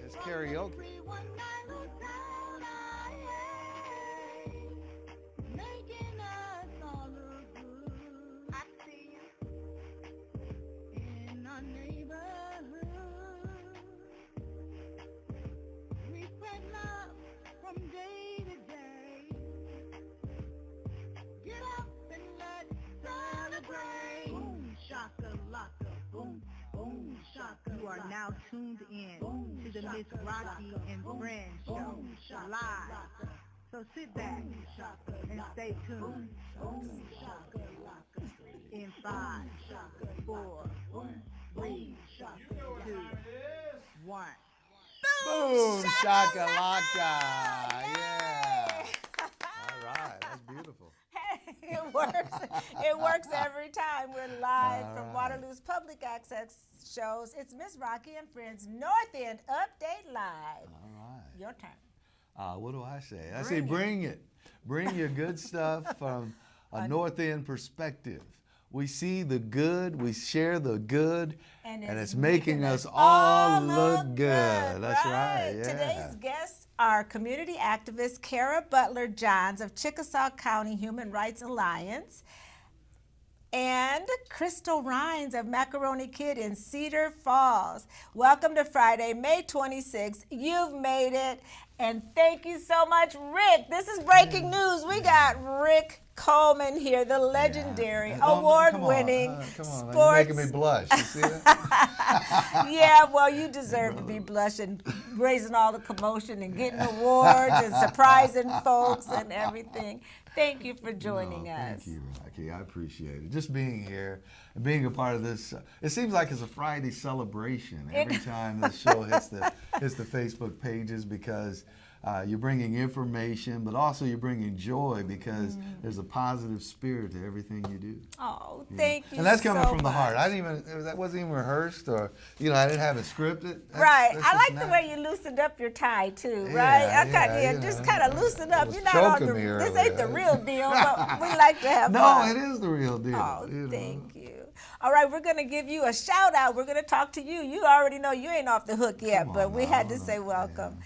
It's karaoke. You are now tuned in to the Ms Rocki and Friends show live. So sit back and stay tuned. In 5, 4, 3, 2, 1. Boom, shakalaka. Yeah. All right, that's beautiful. Hey, it works. It works every time. We're live All from right. Waterloo's public access shows. It's Ms Rocki and Friends North End Update Live. All right. Your turn. What do I say? I say bring it. Bring your good stuff from a North End perspective. We see the good, we share the good, and it's making us all look good. That's right. Yeah. Today's guests are community activist Kara Butler Johns of Chickasaw County Human Rights Alliance and Crystal Rhines of Macaroni Kid in Cedar Falls. Welcome to Friday, May 26th. You've made it. And thank you so much, Rick. This is breaking news. We got Rick Coleman here, the legendary, award-winning Come on, sports. you're making me blush. You see that? Yeah, well, you deserve to be blushing, raising all the commotion and getting awards and surprising folks and everything. Thank you for joining us. Thank you, Rocky. I appreciate it. Just being here and being a part of this. It seems like it's a Friday celebration every time this show hits the Facebook pages because you're bringing information, but also you're bringing joy because there's a positive spirit to everything you do. Oh, thank you. And that's coming so from the heart. much. That wasn't even rehearsed, or I didn't have it scripted. Right. That's I just like the way you loosened up your tie too, right? Just kind of loosen up. was You're not on choking me this earlier. ain't the real deal, but we like to have No, fun. it is the real deal. Oh, thank you. All right, we're going to give you a shout out. We're going to talk to you. You already know you ain't off the hook yet, but we had to say welcome.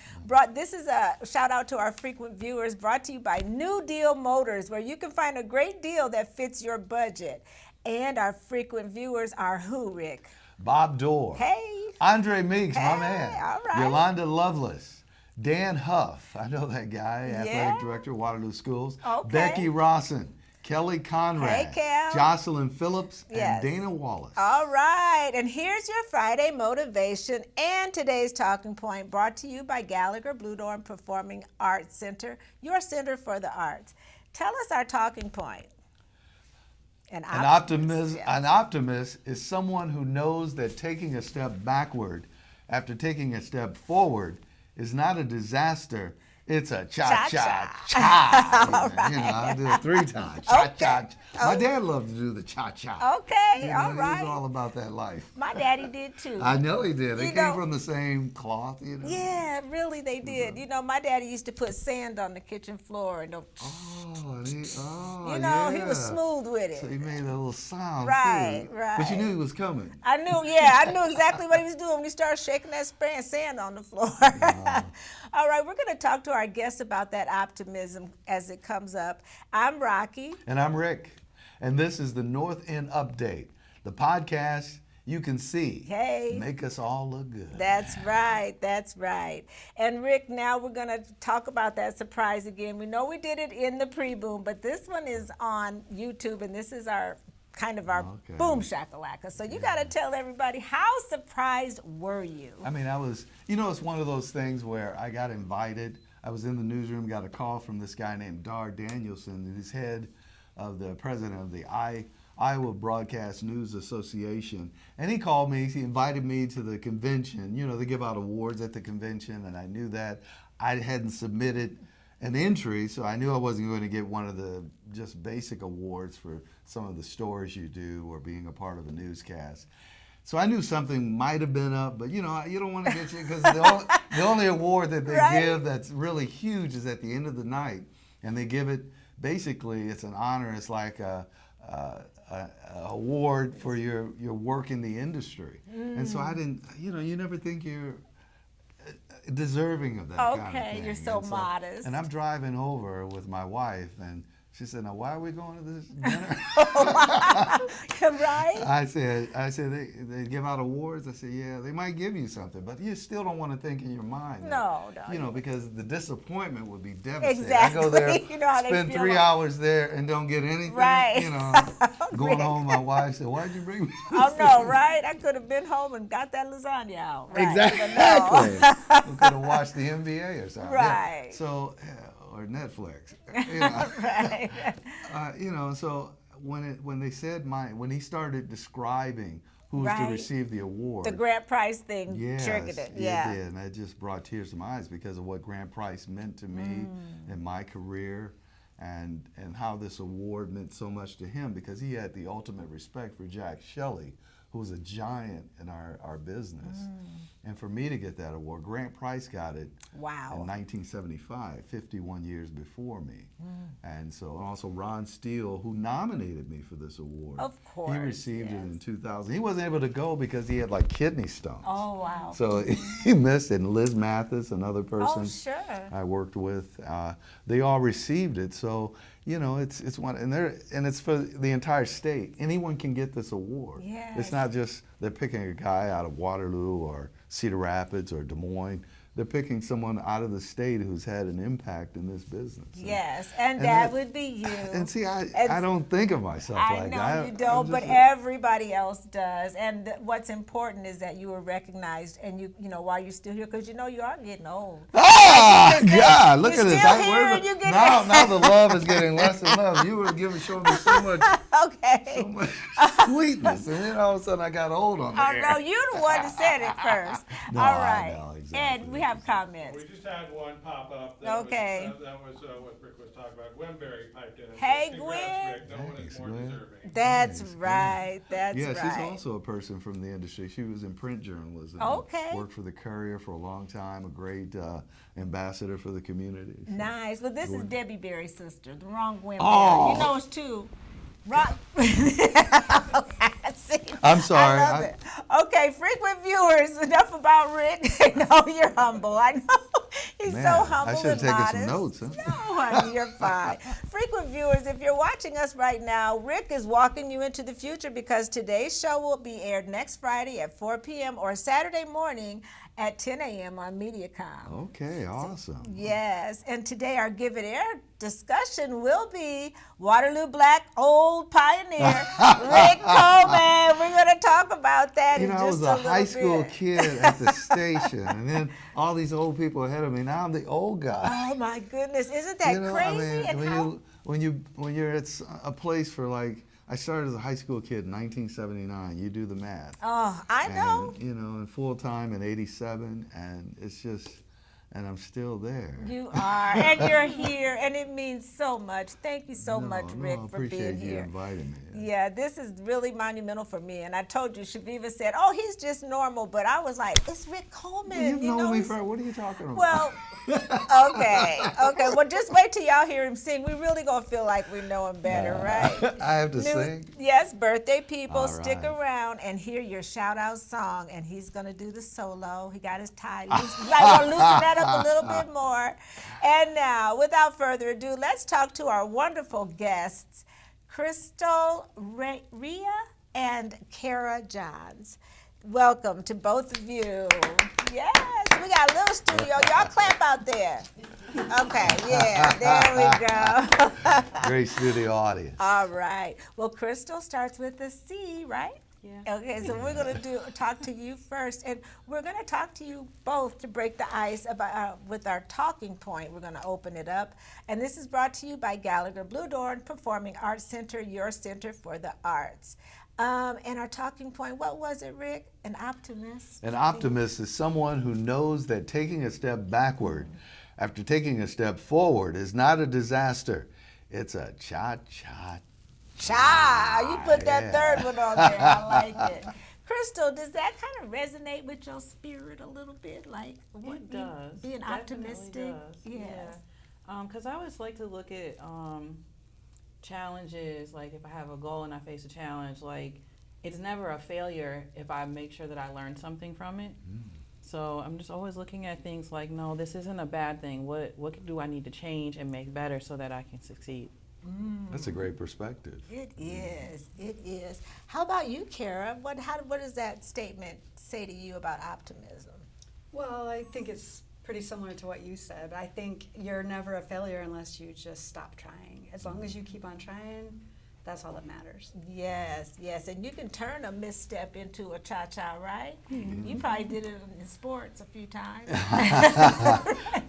This is a shout out to our frequent viewers, brought to you by New Deal Motors, where you can find a great deal that fits your budget. And our frequent viewers are who, Rick? Bob Dorr. Hey. Andre Meeks, my Hey, man. all right. Yolanda Lovelace. Dan Huff. I know that guy, Yeah. athletic director, Waterloo Schools. Okay. Becky Rawson. Kelly Conrad. Hey, Kel. Jocelyn Phillips. Yes. And Dana Wallace. All right, and here's your Friday motivation and today's talking point, brought to you by Gallagher Bluedorn Performing Arts Center, your center for the arts. Tell us our talking point. An optimist is someone who knows that taking a step backward after taking a step forward is not a disaster. It's a cha-cha-cha. I do it 3 times. Cha-cha. My dad loved to do the cha-cha. Okay, all right. He was all about that life. My daddy did too. I know he did. They came from the same cloth, Yeah, really, they did. My daddy used to put sand on the kitchen floor and he was smooth with it. So he made a little sound Right, too. right. But you knew he was coming. I knew exactly what he was doing when he started shaking that spraying sand on the floor. All right, we're going to talk to our guests about that optimism as it comes up. I'm Rocky. And I'm Rick. And this is the North End Update, the podcast you can see. Hey. Make us all look good. That's right. And Rick, now we're going to talk about that surprise again. We know we did it in the pre-boom, but this one is on YouTube, and this is our boom shakalaka. So you got to tell everybody, how surprised were you? I mean, it's one of those things where I got invited. I was in the newsroom, got a call from this guy named Dar Danielson, who's head of the president of the Iowa Broadcast News Association. And he called me, he invited me to the convention. They give out awards at the convention, and I knew that. I hadn't submitted an entry, so I knew I wasn't going to get one of the just basic awards for some of the stories you do or being a part of a newscast. So I knew something might have been up, but you don't want to get you, because the only award that they give that's really huge is at the end of the night, and they give it, basically it's an honor. It's like a award for your work in the industry. And so I didn't, you never think you're deserving of that kind of thing. Okay, you're so modest. And I'm driving over with my wife, and she said, "Now, why are we going to this dinner?" Right? I said, they give out awards. I said, yeah, they might give you something, but you still don't want to think in your mind. No. Because the disappointment would be devastating. Exactly. I go there, How they spend feel 3 hours there, and don't get anything. Right. Going home, my wife said, "Why'd you bring me?" Oh no, right? I could have been home and got that lasagna out. Right. Exactly. No. We could have watched the NBA or something. Right. Yeah. So, or Netflix. Right. So when they said when he started describing who was to Right. receive the award, The grant prize thing yes, triggered it. it Yeah. did, and that just brought tears to my eyes because of what Grant Price meant to me in my career, and how this award meant so much to him, because he had the ultimate respect for Jack Shelley, who was a giant in our business. And for me to get that award, Grant Price got it Wow. in 1975, 51 years before me. And also Ron Steele, who nominated me for this award. Of course, He received it yes. in 2000. He wasn't able to go because he had like kidney stones. Oh wow. So he missed it. And Liz Mathis, another person Oh sure. I worked with, they all received it. So it's one, and it's for the entire state. Anyone can get this award. Yes. It's not just they're picking a guy out of Waterloo or Cedar Rapids or Des Moines. They're picking someone out of the state who's had an impact in this business. Yes, and that would be you. And see, I don't think of myself I like know that. you don't, but everybody else does. And what's important is that you were recognized, and you while you're still here, because you are getting old. Ah, God, look You're at this. still here and you get Now the love is getting less and less. You were showing me so much Okay. sweetness, and then all of a sudden I got old on Oh there. no, you're the one that said it first. No, All I right. know, exactly. And we have comments. We just had one pop up. Okay. That was what Rick was talking about. Gwenberry piped in. and Hey, said, "Congrats, Gwen." Rick. No one is Thanks, more Gwen. deserving. That's Nice, good. right. That's Yeah, right. she's also a person from the industry. She was in print journalism. Okay. Worked for the Courier for a long time, a great ambassador for the community. So. Nice. Well, this is Debbie Berry's sister, the wrong Gwen Oh. Berry. You know it's two. Rock. See, I'm sorry. I love it. Okay, frequent viewers, enough about Rick. I know you're humble. I know he's Man, so humble I should have and taken modest. some notes, huh? No, honey, you're fine. Frequent viewers, if you're watching us right now, Rick is walking you into the future, because today's show will be aired next Friday at 4 p.m. or Saturday morning at 10 a.m. on MediaCom. Okay, awesome. Yes, and today our Give It Air discussion will be Waterloo Black Old Pioneer, Rick Coleman. We're going to talk about that in I just was a a little high school bit. kid at the station, and then all these old people ahead of me. Now I'm the old guy. Oh my goodness, isn't that crazy? And how, when you're at a place for like, I started as a high school kid in 1979. You do the math. oh, I know. And, and full time in '87, and it's just, and I'm still there. You are, and you're here, and it means so much. Thank you so much, Rick, for being appreciate you here. inviting me. Yeah, this is really monumental for me. And I told you, Shaviva said, "Oh, he's just normal," but I was like, "It's Rick Coleman." You've known me he's- for, what are you talking about? Well, okay. Well, just wait till y'all hear him sing. We really gonna feel like we know him better, right? I have to sing. Yes, birthday people, All stick right. around and hear your shout out song. And he's gonna do the solo. He got his tie loose. You might want to loosen that up a little bit more. And now, without further ado, let's talk to our wonderful guests, Crystal Rhea and Kara Johns. Welcome to both of you. Yes, we got a little studio. Y'all clap out there. Okay, yeah, there we go. Great studio audience. All right. Well, Crystal starts with a C, right? Yeah. Okay, so we're going to talk to you first, and we're going to talk to you both to break the ice about with our talking point. We're going to open it up, and this is brought to you by Gallagher Blue Door Performing Arts Center, your center for the arts. And our talking point, what was it, Rick? An optimist? An optimist is someone who knows that taking a step backward after taking a step forward is not a disaster. It's a cha-cha. Cha! You put that Yeah. third one on there. I like it. Crystal, does that kind of resonate with your spirit a little bit? Like It does. Being Definitely optimistic? does. Yes. Yeah. Because I always like to look at challenges, like if I have a goal and I face a challenge, like it's never a failure if I make sure that I learn something from it. So I'm just always looking at things like, no, this isn't a bad thing. What do I need to change and make better so that I can succeed? That's a great perspective. It is. It is. How about you, Kara? What does that statement say to you about optimism? Well, I think it's pretty similar to what you said. I think you're never a failure unless you just stop trying. As long as you keep on trying, that's all that matters. Yes, yes, and you can turn a misstep into a cha-cha, right? You probably did it in sports a few times.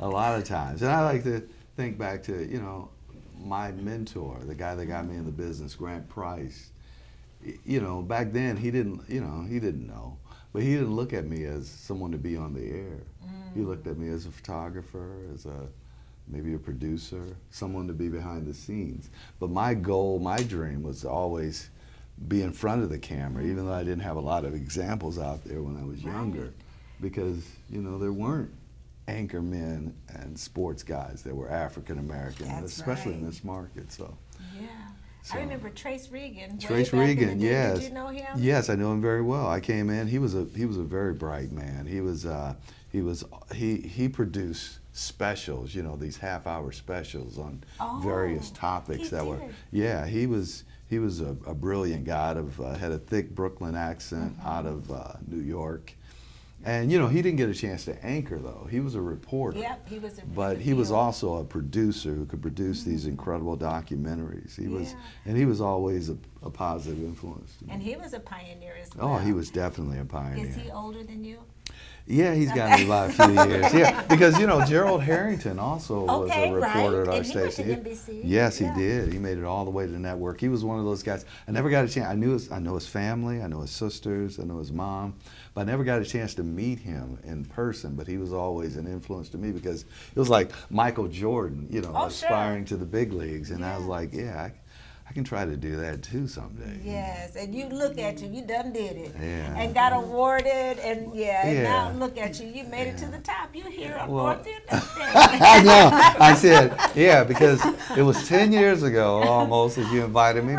A lot of times. And I like to think back to, you know, my mentor, the guy that got me in the business, Grant Price. You know, back then he didn't know, but he didn't look at me as someone to be on the air. He looked at me as a photographer, as maybe a producer, someone to be behind the scenes. But my goal, my dream was to always be in front of the camera, even though I didn't have a lot of examples out there when I was younger, because, you know, there weren't anchor men and sports guys that were African American, especially in this market. So yeah. I remember Trace Regan. Trace Regan, yes. Did you know him? Yes, I know him very well. I came in. He was a very bright man. He produced specials, you know, these half-hour specials on various topics that were. Yeah, he was a brilliant guy. Had a thick Brooklyn accent, out of New York. And, you know, he didn't get a chance to anchor, though. He was a reporter. Yep, he was a But he was also a producer who could produce these incredible documentaries. He was always a positive influence to me. And he was a pioneer as well. Oh, he was definitely a pioneer. Is he older than you? Yeah, he's got me about a few years. Yeah, because, you know, Gerald Harrington also was a reporter at our station. He went to NBC. Yes, he did. He made it all the way to the network. He was one of those guys. I never got a chance. I know his family. I know his sisters. I know his mom. But I never got a chance to meet him in person. But he was always an influence to me because it was like Michael Jordan, you know, aspiring to the big leagues. And I was like, yeah, I can try to do that too someday. Yes, and you look at you done did it. Yeah. And got awarded, and and now look at you made it to the top. You here on North End. I know. I said, yeah, because it was 10 years ago almost that you invited me,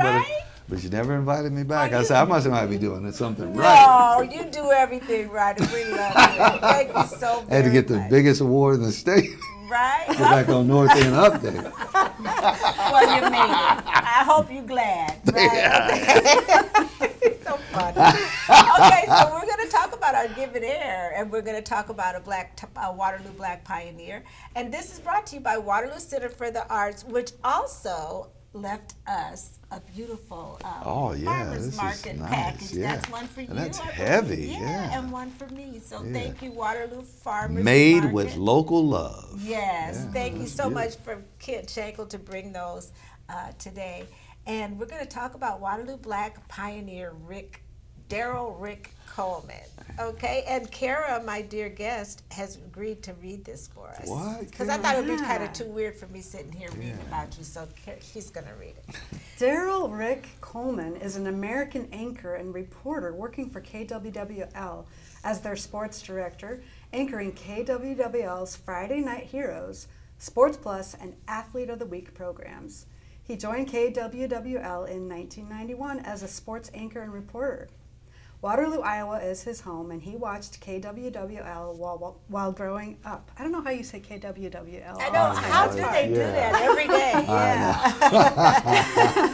but you never invited me back. I said, I must be doing something right. No, you do everything right, and we love you. Thank you so much. I had to get the biggest award in the state. Right? Go back on North End Update. Well, you made it. I hope you're glad. Right? So funny. Okay, so we're going to talk about our Give It Air, and we're going to talk about a Waterloo Black Pioneer. And this is brought to you by Waterloo Center for the Arts, which also left us a beautiful farmers market package. Yeah. That's one for you. And that's heavy. And one for me. So thank you, Waterloo Farmers Made Market. with local love. Yes, thank you so much for Kit Schenkel to bring those today. And we're going to talk about Waterloo Black Pioneer Daryl Rick Coleman. Okay, and Kara, my dear guest, has agreed to read this for us. What? Because I thought it would be kind of too weird for me sitting here reading about you, so she's going to read it. Daryl Rick Coleman is an American anchor and reporter working for KWWL as their sports director, anchoring KWWL's Friday Night Heroes, Sports Plus, and Athlete of the Week programs. He joined KWWL in 1991 as a sports anchor and reporter. Waterloo, Iowa is his home, and he watched KWWL while growing up. I don't know how you say KWWL. I know. How do they do that every day?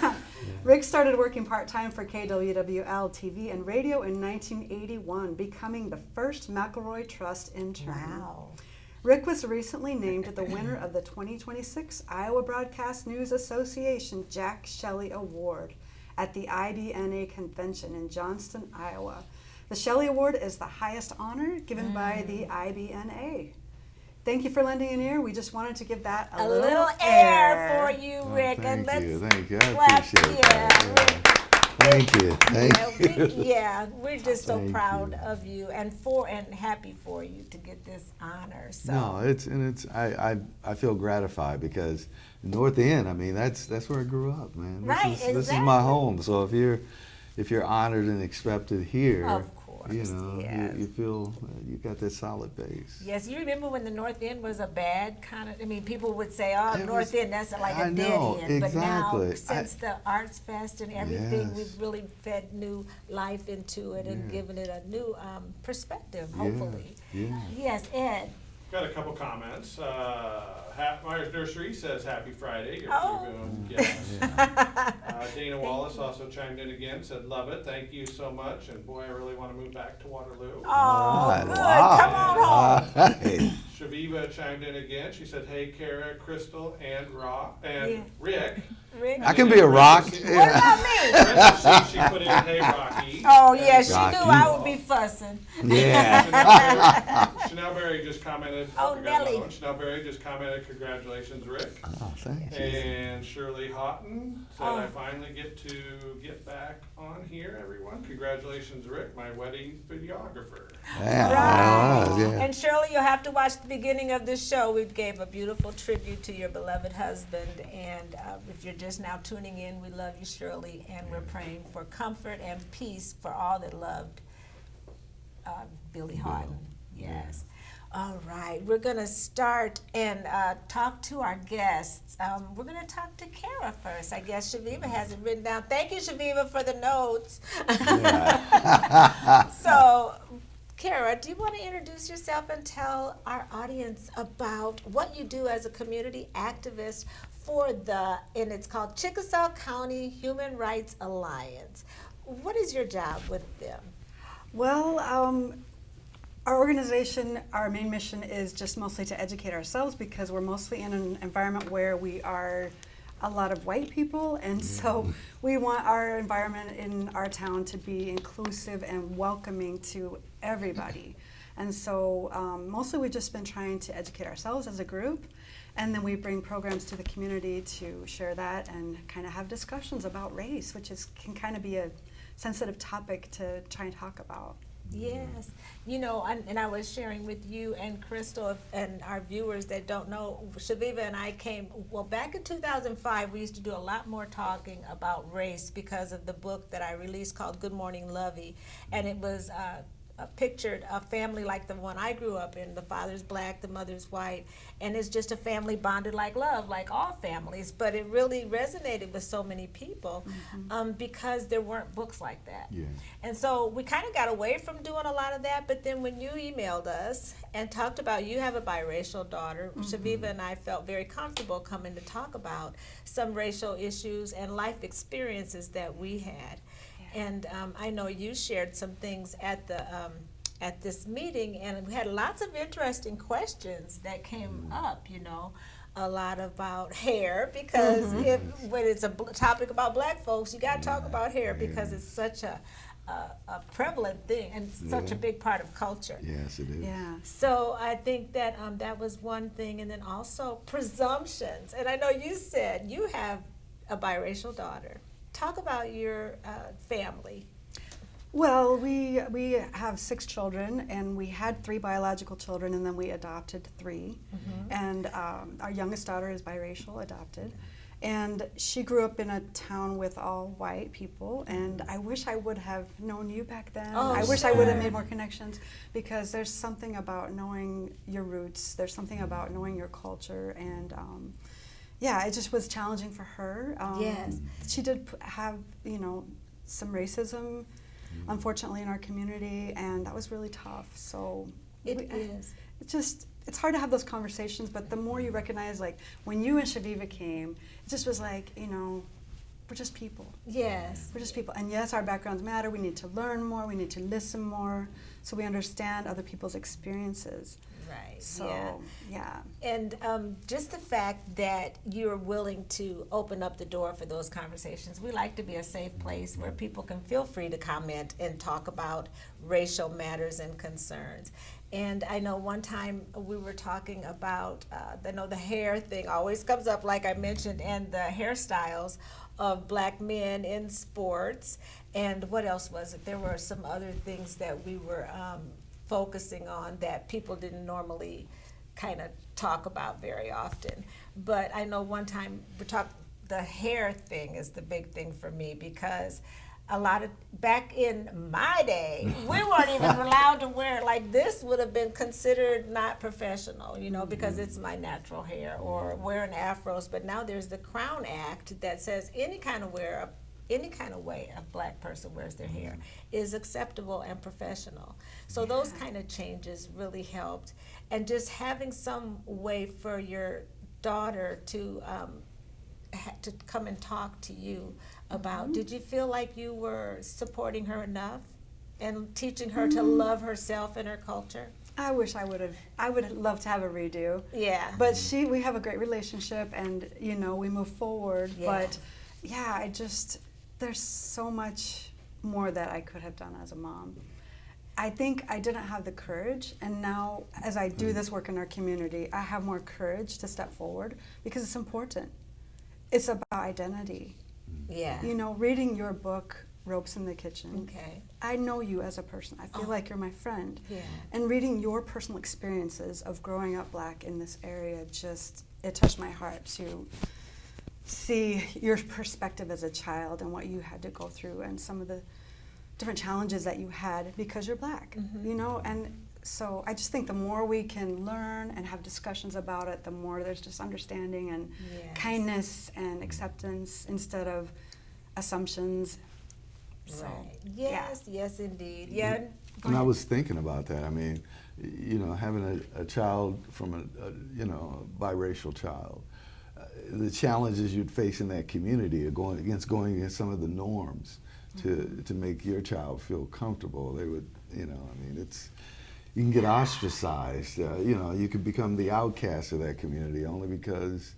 Yeah. Rick started working part-time for KWWL TV and radio in 1981, becoming the first McElroy Trust intern. Wow. Rick was recently named the winner of the 2026 Iowa Broadcast News Association Jack Shelley Award at the IBNA convention in Johnston, Iowa. The Shelley Award is the highest honor given by the IBNA. Thank you for lending an ear. We just wanted to give that a little air for you, Rick. Thank you. I clap. appreciate that. Thank you. We're just so proud of you and happy for you to get this honor. So. No, I feel gratified because North End, I mean, that's where I grew up, man. Right, This is my home. So if you're honored and accepted here, of course. course. Yes. you feel you got that solid base. Yes, you remember when the North End was a bad kind of, I mean, people would say, oh, It North was- End, that's like I a dead know, end. But now, exactly. since the Arts Fest and everything, Yes. we've really fed new life into it and Yeah. given it a new perspective, hopefully. Yeah. Yes, Ed. Got a couple comments. Myers Nursery says happy Friday. You're Oh. doing yes. Dana Wallace also chimed in again, said love it. Thank you so much. And boy, I really want to move back to Waterloo. Oh, Right, good. wow. Come on home. Right. Shaviva chimed in again. She said, hey, Kara, Crystal, and Yeah. Rick. Rick. I can be a rock. What about me? Parentheses, she put in, hey, Rocky. Oh, yeah, she Rocky. knew I would be fussing. Yeah. Chanel Berry just commented. Oh, I forgot Nelly. another one. Chanel Berry just commented, congratulations, Rick. Oh, thank you. And Shirley Houghton said, Oh. I finally get to get back on here, everyone. Congratulations, Rick, my wedding videographer. Yeah, Right. it was, yeah. And Shirley, you'll have to watch the beginning of this show. We gave a beautiful tribute to your beloved husband. And if you're just now tuning in, we love you, Shirley, and we're praying for comfort and peace for all that loved Billy Houghton. Yes. All right, we're going to start and talk to our guests. We're going to talk to Kara first. I guess Shaviva has it written down. Thank you, Shaviva, for the notes. So, Kara, do you want to introduce yourself and tell our audience about what you do as a community activist for and it's called Chickasaw County Human Rights Alliance. What is your job with them? Well, our organization, our main mission is just mostly to educate ourselves because we're mostly in an environment where we are a lot of white people, and so we want our environment in our town to be inclusive and welcoming to everybody. And so mostly we've just been trying to educate ourselves as a group, and then we bring programs to the community to share that and kind of have discussions about race, which can kind of be a sensitive topic to try and talk about. Yes, and I was sharing with you and Crystal and our viewers that don't know, Shaviva and I back in 2005, we used to do a lot more talking about race because of the book that I released called Good Morning Lovey, and it was pictured a family like the one I grew up in. The father's black, the mother's white, and it's just a family bonded like love, like all families. But it really resonated with so many people because there weren't books like that. Yeah. And so we kind of got away from doing a lot of that. But then when you emailed us and talked about you have a biracial daughter, Shaviva and I felt very comfortable coming to talk about some racial issues and life experiences that we had. And I know you shared some things at this meeting, and we had lots of interesting questions that came up. A lot about hair because when it's a topic about black folks, you got to talk about hair because it's such a prevalent thing and such a big part of culture. Yes, it is. Yeah. So I think that that was one thing, and then also presumptions. And I know you said you have a biracial daughter. Talk about your family. Well, we have 6 children, and we had 3 biological children, and then we adopted 3. And our youngest daughter is biracial, adopted. And she grew up in a town with all white people, and I wish I would have known you back then. Oh, I wish I would have sure. made more connections, because there's something about knowing your roots, there's something about knowing your culture, and yeah, it just was challenging for her. Yes. She did have, some racism, unfortunately, in our community, and that was really tough. So It is. it's hard to have those conversations, but the more you recognize, like, when you and Shaviva came, it just was like, we're just people. Yes. We're just people. And yes, our backgrounds matter. We need to learn more. We need to listen more so we understand other people's experiences. Right. So, yeah. And just the fact that you're willing to open up the door for those conversations. We like to be a safe place where people can feel free to comment and talk about racial matters and concerns. And I know one time we were talking about, the hair thing always comes up, like I mentioned, and the hairstyles of black men in sports. And what else was it? There were some other things that we were focusing on that people didn't normally kind of talk about very often. But I know one time the hair thing is the big thing for me because a lot of, back in my day, we weren't even allowed to wear, like this would have been considered not professional, you know, because it's my natural hair, or wearing afros. But now there's the Crown Act that says any kind of way a black person wears their hair is acceptable and professional. So those kind of changes really helped. And just having some way for your daughter to come and talk to you about, did you feel like you were supporting her enough and teaching her to love herself and her culture? I wish I would have loved to have a redo. Yeah. But we have a great relationship, and you know, we move forward. Yeah. But yeah, there's so much more that I could have done as a mom. I think I didn't have the courage, and now as I do this work in our community, I have more courage to step forward because it's important. It's about identity. Yeah. You know, reading your book, Ropes in the Kitchen, Okay. I know you as a person. I feel like you're my friend. Yeah. And reading your personal experiences of growing up black in this area, it touched my heart to see your perspective as a child and what you had to go through and some of the different challenges that you had because you're black, you know? And so I just think the more we can learn and have discussions about it, the more there's just understanding and kindness and acceptance instead of assumptions. So, Right. Yes, yes, indeed. Yeah. And I was thinking about that. I mean, you know, having a child from a biracial child, the challenges you'd face in that community are going against some of the norms to make your child feel comfortable. They would, you know, I mean, you can get ostracized. You know, you could become the outcast of that community only because,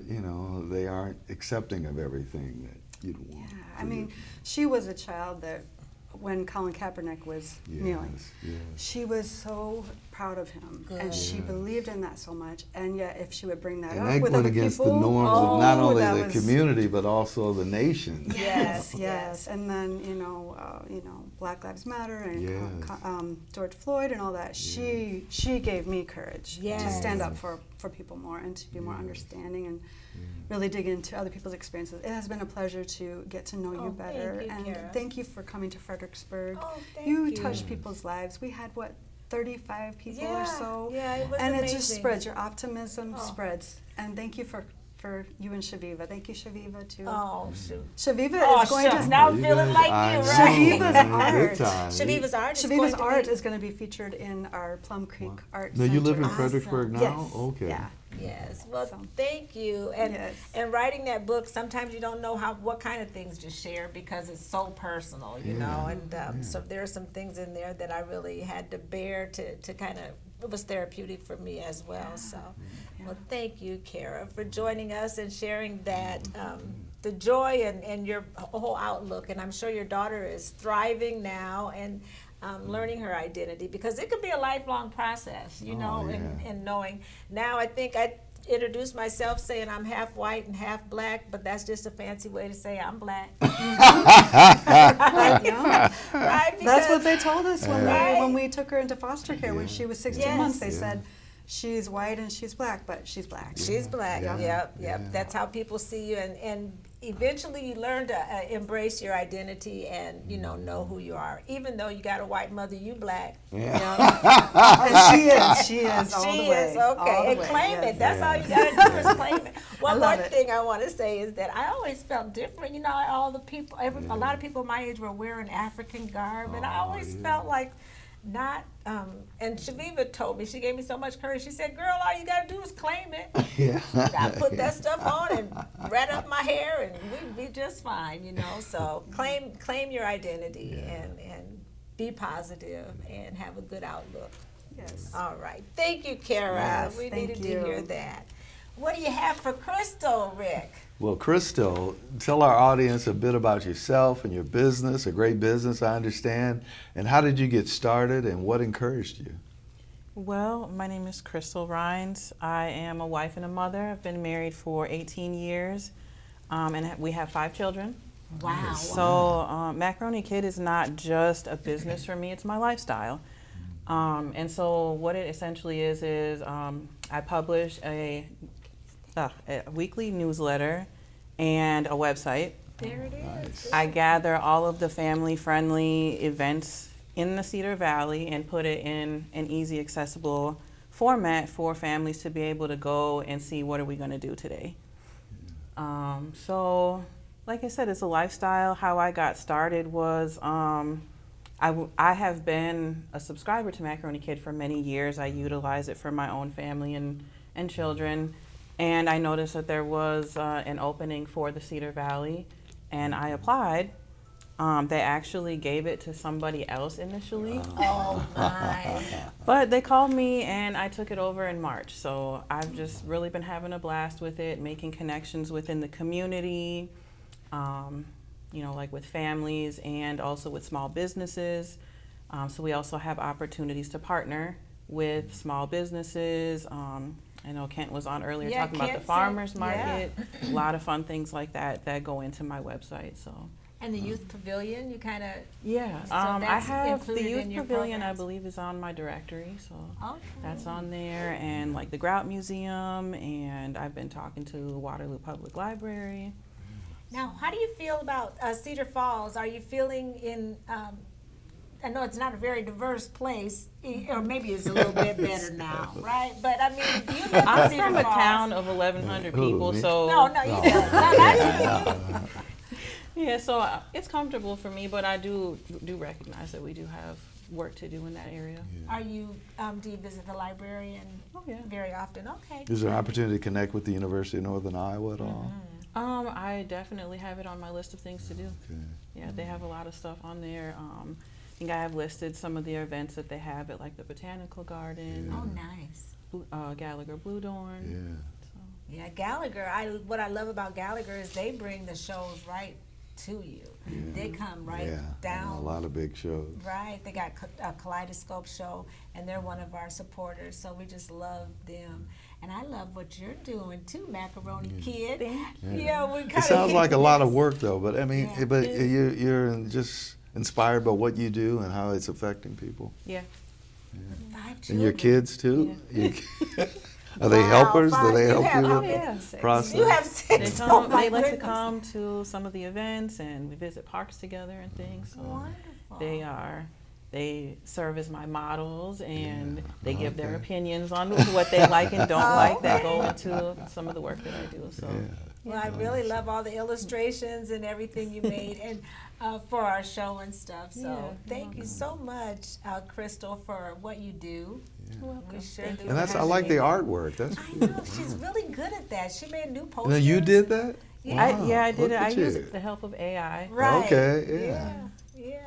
you know, they aren't accepting of everything that you'd want. yeah, I mean, she was a child that when Colin Kaepernick was kneeling, she was so proud of him, and she believed in that so much. And yet, if she would bring that And up that with went other against people, the norms of not only that the was- community but also the nation. Yes, Yes, and then you know, Black Lives Matter and Yes. George Floyd and all that. She gave me courage to Yes. stand up for people more and to be more understanding and really dig into other people's experiences. It has been a pleasure to get to know you Oh, better, thank you, and Kara. thank you for coming to Fredericksburg. Oh, thank you you. touched people's lives. We had 35 people or so. Yeah, it was and amazing. it just spreads. Your optimism Oh. spreads. And thank you for you and Shaviva. Thank you, Shaviva, too. Oh, shoot. Shaviva Oh, is going shucks. to. Now I'm You feeling guys- like I you, know. right? Shaviva's Good art. time. Shaviva's art is Shaviva's going to art be, is going to be featured in our Plum Creek Art Now Center. you live in Awesome. Fredericksburg now? Yes. Okay. Yeah. Yes. Well, So- thank you. And Yes. and writing that book, sometimes you don't know what kind of things to share because it's so personal, you know. And so there are some things in there that I really had to bear to kind of. It was therapeutic for me as well. So, well, thank you, Kara, for joining us and sharing that. The joy and your whole outlook, and I'm sure your daughter is thriving now and learning her identity, because it could be a lifelong process, you know, and knowing. Now I think I introduced myself saying I'm half white and half black, but that's just a fancy way to say I'm black. Yeah. Right? That's what Because- they told us Right. when we took her into foster care when she was 16 Yes. months. They said she's white and she's black, but she's black. She's black. Yeah. Yep. Yeah. That's how people see you, and eventually you learn to embrace your identity and know who you are. Even though you got a white mother, you black. And she is all She the way. is all okay, the and way, claim yes. it. That's all you gotta do is claim it. One more love it. thing I want to say is that I always felt different. You know, all the people, a lot of people my age were wearing African garb, and I always felt like not. And Shaviva told me, she gave me so much courage. She said, "Girl, all you gotta do is claim it. I put that stuff on and rat up my hair, and we'd be just fine." You know, so claim your identity and be positive and have a good outlook. Yes. All right. Thank you, Kara. Yes, We thank needed to you. hear that. What do you have for Crystal, Rick? Well, Crystal, tell our audience a bit about yourself and your business, a great business, I understand. And how did you get started and what encouraged you? Well, my name is Crystal Rhines. I am a wife and a mother. I've been married for 18 years, and we have 5 children. Wow. So Macaroni Kid is not just a business for me, it's my lifestyle. And so what it essentially is I publish a weekly newsletter and a website. There it is. I gather all of the family-friendly events in the Cedar Valley and put it in an easy, accessible format for families to be able to go and see what are we going to do today. So, like I said, it's a lifestyle. How I got started was I have been a subscriber to Macaroni Kid for many years. I utilize it for my own family and children. And I noticed that there was an opening for the Cedar Valley, and I applied. They actually gave it to somebody else initially. Oh my. But they called me and I took it over in March. So I've just really been having a blast with it, making connections within the community, you know, like with families and also with small businesses. So we also have opportunities to partner with small businesses. I know Kent was on earlier Yeah, talking about Kent the said- farmers market. A lot of fun things like that go into my website. So. And the youth pavilion, you kind of. Yeah, So I that's have the included youth in your pavilion. I programs? believe is on my directory, so Okay. that's on there, and like the Grout Museum, and I've been talking to Waterloo Public Library. Now, how do you feel about Cedar Falls? Are you feeling in? I know it's not a very diverse place, or maybe it's a little bit better now, right? But I mean, do you live in I'm Cedar from a Falls? town of 1,100 people, me? so No, you don't. No, not you. yeah, so it's comfortable for me. But I do recognize that we do have work to do in that area. Are you? Do you visit the library Oh yeah. very often? Okay. Is there an opportunity to connect with the University of Northern Iowa at all? I definitely have it on my list of things to do. Okay. Yeah, they have a lot of stuff on there. I think I have listed some of the events that they have at like the Botanical Garden, Oh, nice. Gallagher Blue Dorn. Yeah. So, Yeah, Gallagher. What I love about Gallagher is they bring the shows right to you. Yeah. They come right Yeah. down. A lot of big shows. Right, they got a Kaleidoscope show, and they're one of our supporters, so we just love them. And I love what you're doing too, Macaroni Kid. Yeah, we kind It sounds like a lot of work though, but I mean, Yeah. but you're just inspired by what you do and how it's affecting people. yeah. 5 And your children. kids too? Yeah. Are they Wow, helpers? Do 5. they You help have you how with many? Yeah. process? You have They 6. come. Oh my They like to goodness. come to some of the events, and we visit parks together and things. So Wonderful. they serve as my models, and Yeah. they give their Okay. opinions on what they like and don't Oh, like that okay. go into some of the work that I do. So. Yeah. Well, I really love all the illustrations and everything you made and for our show and stuff. So Yeah, thank you so much, Crystal, for what you do. We sure Thank do. you. And that's I like the artwork. That's I know, she's really good at that. She made new posters. now you did that? Yeah. I did look it. I at use you. the help of AI. Right. Okay, yeah. Yeah.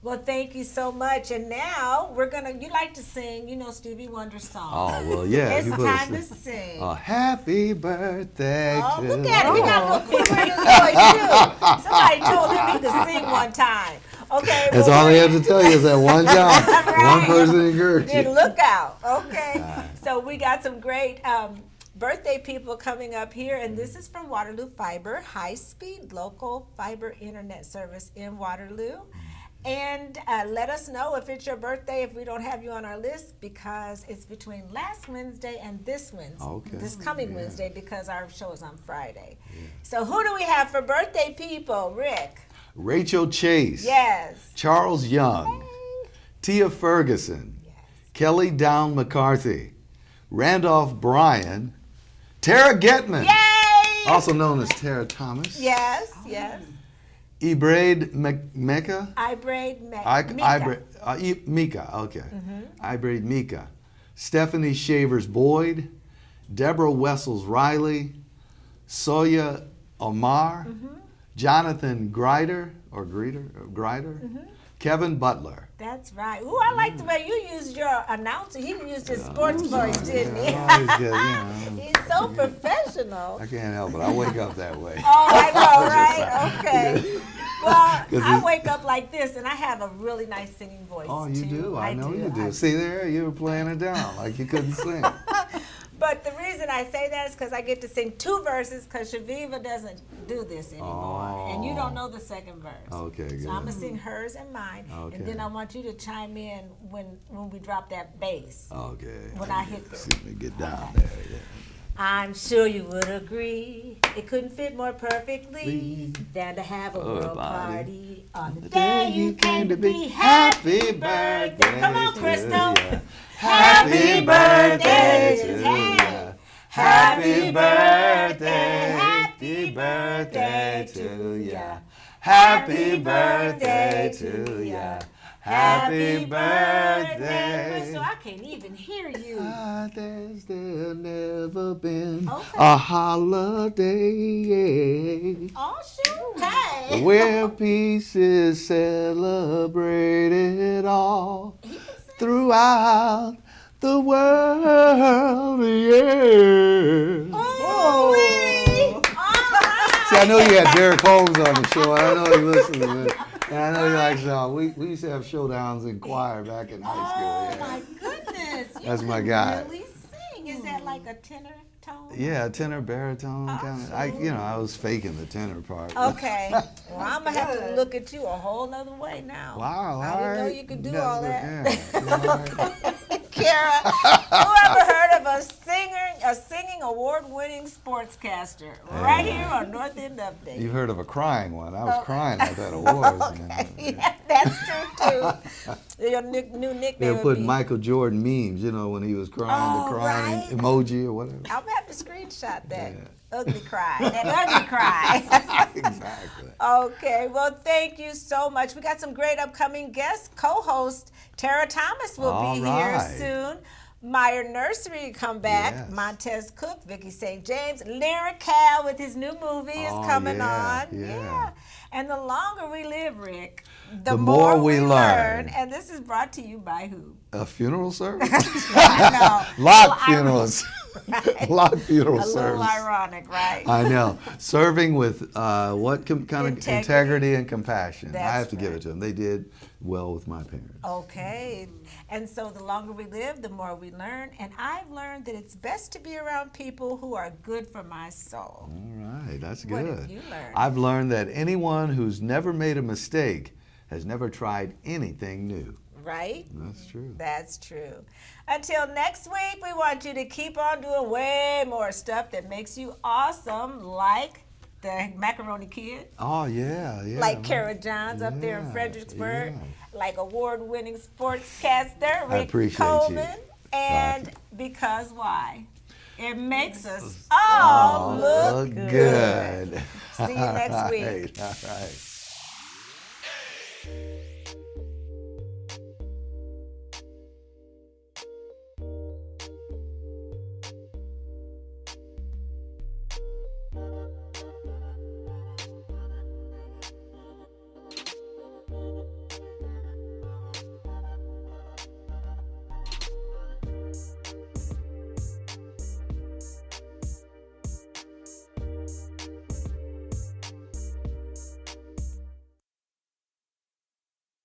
Well, thank you so much. And now you like to sing, Stevie Wonder song. Oh well, yeah. It's you put time to a- sing. Happy birthday Oh, to look at it. He got a you. little quiver in his voice, too. Somebody told him he could sing one time. Okay. That's well, all they have to tell you is that one job. One Right. person encouraged Then you. look out. Okay. So we got some great birthday people coming up here, and this is from Waterloo Fiber, high-speed local fiber internet service in Waterloo. And let us know if it's your birthday if we don't have you on our list, because it's between last Wednesday and this Wednesday, Okay. this coming Wednesday, because our show is on Friday. So who do we have for birthday people? Rick. Rachel Chase. Yes. Charles Young. Tia Ferguson. Kelly Down McCarthy. Randolph Bryan. Tara Getman. Yay! Also known as Tara Thomas. Yes, yes. Ebraid Mecca. Mika, okay. Ibraid Mika. Stephanie Shavers Boyd. Deborah Wessels Riley. Soya Omar. Jonathan Grider. Kevin Butler. That's right. Ooh, I like the way you used your announcer. He used his sports voice, didn't he? I always get, He's so professional. I can't help it. I wake up that way. Oh, I know, right? Okay. Well, 'Cause I it- wake up like this, and I have a really nice singing voice, Oh, you too. do? I know you do. See there, you were playing it down like you couldn't sing. But the reason I say that is because I get to sing 2 verses, because Shaviva doesn't do this anymore. And you don't know the second verse. Okay, good. So I'm going to sing hers and mine. Okay. And then I want you to chime in when we drop that bass. Okay. When I hit the- See me get down there. Yeah. I'm sure you would agree it couldn't fit more perfectly than to have a world party on the day you came to be. Happy birthday! Come on, Crystal! Happy birthday to you! Happy birthday! Happy birthday to ya! Happy birthday to ya! Happy birthday! Crystal, I can't even hear you. There's never been a holiday Oh, shoot. Hey. where peace is celebrated all throughout the world. Yeah. Oh. See, I know you had Derek Holmes on the show. I know you listen to it. And I know you like song. We used to have showdowns in choir back in high school. Oh, Yeah. my goodness. You That's my can guy. really sing. Is that like a tenor tone? Yeah, tenor, baritone, kind of. I was faking the tenor part. Okay. Well, I'm going to have to look at you a whole nother way now. Wow, I didn't know alright. you could do That's all it, that. yeah. Kara, who ever heard of a singing award-winning sportscaster right here on North End Update? You've heard of a crying one. I was crying at that awards. Yeah, that's true too. Your new nickname They were would putting be. Michael Jordan memes, when he was crying, the crying right. emoji or whatever. I'm gonna have to screenshot that Yeah. ugly cry. That ugly cry. Exactly. Okay, well, thank you so much. We got some great upcoming guests. Co-host Tara Thomas will All be right. here soon. Meyer Nursery come back. Yes. Montez Cook, Vicky St. James, Lyric Cal with his new movie is coming yeah, on. yeah. And the longer we live, Rick, The more we learn. And this is brought to you by who? A funeral service? I know. Lock Well, funerals. Lock funeral A service. little ironic, right? I know. Serving with what kind of integrity and compassion. I That's have to give right. it to them. They did well with my parents. Okay. And so the longer we live, the more we learn. And I've learned that it's best to be around people who are good for my soul. All right, that's What good. have you learned? I've learned that anyone who's never made a mistake has never tried anything new. Right? That's true. That's true. Until next week, we want you to keep on doing way more stuff that makes you awesome, like the Macaroni Kid, Oh, yeah, yeah. like Kara Johns up there in Yeah, Fredericksburg, yeah. like award-winning sportscaster Rick appreciate Coleman, you. and because why? It makes us all look good. good. See you next week. All right.